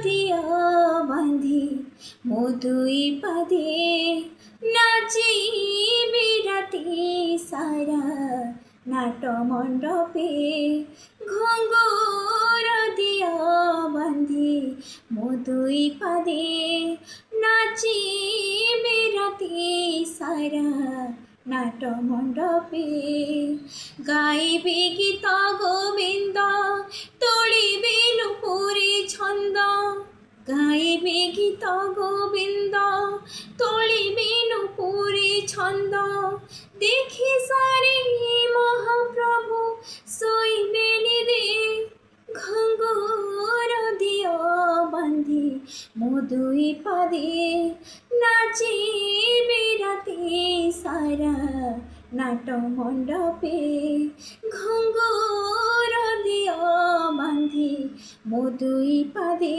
দিয়া বাঁধি মধুই পাদে নাচিবি রাতি সারা নাট মণ্ডপে ঘুঙ্গুর দিয়া বাঁধি মধুই পাদে নাচিবি রাতি সারা নাট মণ্ডপে গাইবি গীত গোবিন্দ তোড়িবি নুপুরি ছন্দ গাইবি গীত গোবিন্দ তোড়িবি নুপুরি ছন্দ দেখি সারি মহাপ্রভু শোইবে নিরে ঘুঙ্গুর দিও বাঁধি মধুই পাদে নাচিবি রাতি সারা নাট মণ্ডপে ঘুঙ্গুর দিও বাঁধি মধুই পাদে।